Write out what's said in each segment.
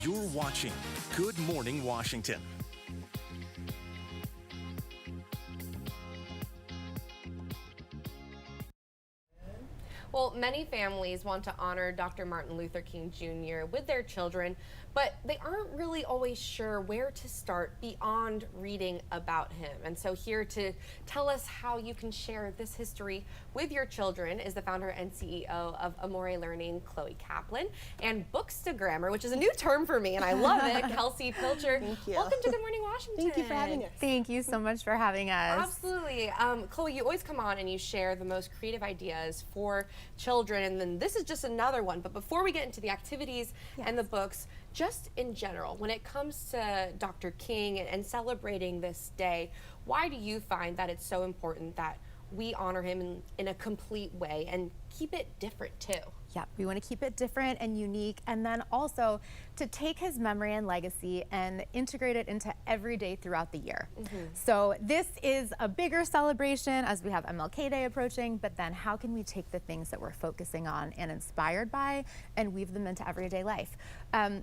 You're watching Good Morning Washington. Well, many families want to honor Dr. Martin Luther King Jr. with their children, but they aren't really always sure where to start beyond reading about him. And so here to tell us how you can share this history with your children is the founder and CEO of Amore Learning, Kaplan, and Bookstagrammer, which is a new term for me, and I love it, Kelsi Pilcher. Thank you. Welcome to Good Morning Washington. Thank you for having us. Thank you so much for having us. Absolutely. Chloe, you always come on and you share the most creative ideas for children, and then this is just another one. But before we get into the activities and the books, just in general, when it comes to Dr. King and celebrating this day, why do you find that it's so important that we honor him in a complete way and keep it different too? Yeah, we want to keep it different and unique, and then also to take his memory and legacy and integrate it into every day throughout the year. So this is a bigger celebration as we have MLK Day approaching, but then how can we take the things that we're focusing on and inspired by and weave them into everyday life?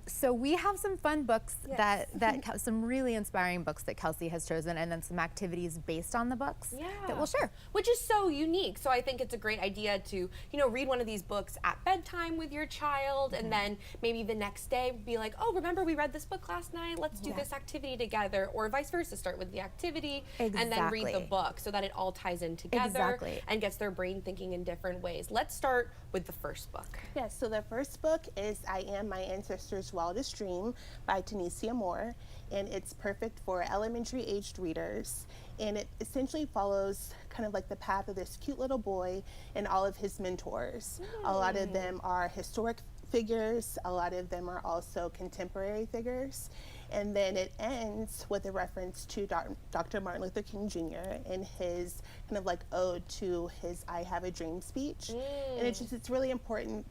So we have some fun books that some really inspiring books that Kelsi has chosen, and then some activities based on the books that we'll share. Which is so unique. So I think it's a great idea to, read one of these books at bedtime with your child, and then maybe the next day be like, oh, remember we read this book last night? Let's do this activity together, or vice versa. Start with the activity and then read the book so that it all ties in together and gets their brain thinking in different ways. Let's start with the first book. Yes, so the first book is I Am My Ancestors' Wildest Dream by Amore, and it's perfect for elementary aged readers. And it essentially follows kind of like the path of this cute little boy and all of his mentors. A lot of them are historic figures, a lot of them are also contemporary figures. And then it ends with a reference to Dr. Martin Luther King Jr. and his kind of like ode to his I Have a Dream speech. And it's really important.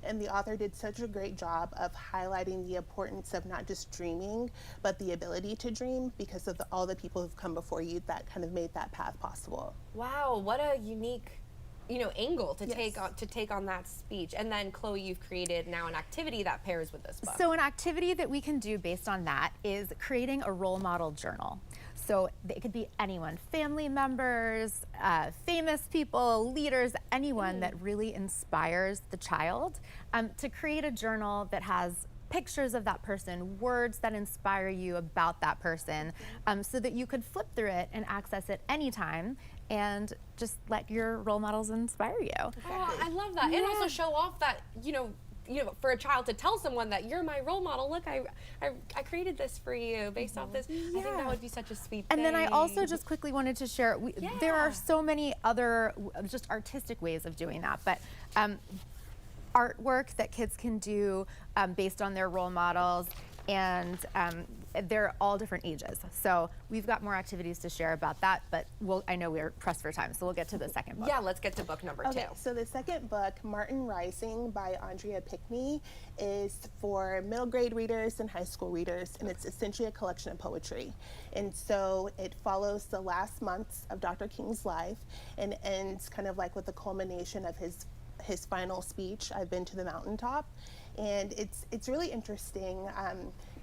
And the author did such a great job of highlighting the importance of not just dreaming, but the ability to dream because of all the people who've come before you that kind of made that path possible. Wow, what a unique angle to take on that speech. And then Chloe, you've created now an activity that pairs with this book. So an activity that we can do based on that is creating a role model journal. So it could be anyone, family members, famous people, leaders, anyone that really inspires the child, to create a journal that has pictures of that person, words that inspire you about that person, so that you could flip through it and access it anytime and just let your role models inspire you. Oh, I love that. And also show off that, for a child to tell someone that you're my role model. Look, I created this for you based off this. I think that would be such a sweet thing. And then I also just quickly wanted to share, there are so many other just artistic ways of doing that, but artwork that kids can do based on their role models, and they're all different ages. So we've got more activities to share about that, but I know we're pressed for time, so we'll get to the second book. Yeah, let's get to book number 2. So the second book, Martin Rising by Andrea Pickney, is for middle grade readers and high school readers, and it's essentially a collection of poetry. And so it follows the last months of Dr. King's life and ends kind of like with the culmination of his final speech, I've Been to the Mountaintop. And it's really interesting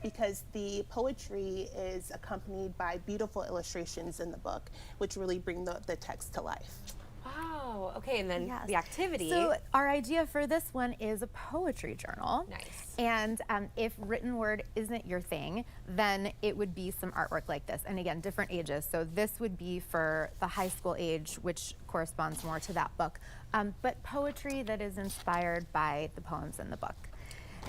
because the poetry is accompanied by beautiful illustrations in the book, which really bring the text to life. Wow, okay, and then the activity. So our idea for this one is a poetry journal. Nice. And if written word isn't your thing, then it would be some artwork like this. And again, different ages. So this would be for the high school age, which corresponds more to that book. But poetry that is inspired by the poems in the book.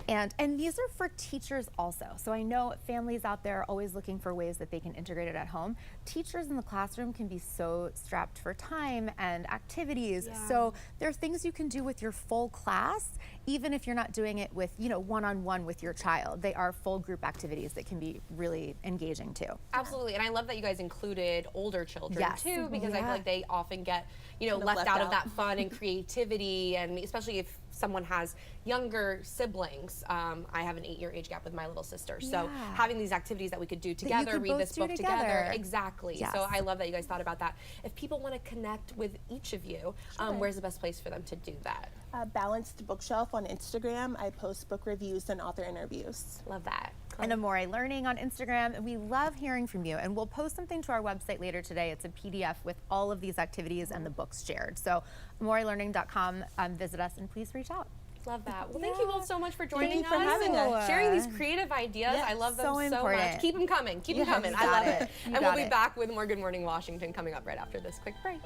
And these are for teachers also. So I know families out there are always looking for ways that they can integrate it at home. Teachers in the classroom can be so strapped for time and activities. So there are things you can do with your full class, even if you're not doing it with, one-on-one with your child. They are full group activities that can be really engaging too. Absolutely, and I love that you guys included older children too, because I feel like they often get, left out of that fun and creativity, and especially if someone has younger siblings. I have an 8-year age gap with my little sister. So having these activities that we could do together, read this book together. Exactly. So I love that you guys thought about that. If people want to connect with each of you, where's the best place for them to do that? Balanced Bookshelf on Instagram. I post book reviews and author interviews. Love that. And Amore Learning on Instagram. And we love hearing from you. And we'll post something to our website later today. It's a PDF with all of these activities and the books shared. So AmoreLearning.com, visit us and please reach out. Love that. Well, thank you both so much for joining us. for having us. Sharing these creative ideas. Yes, I love them so so important. much. Keep them coming. Keep them Yes, coming. you I got love it. it. You And we'll got be it. back with more Good Morning Washington coming up right after this quick break.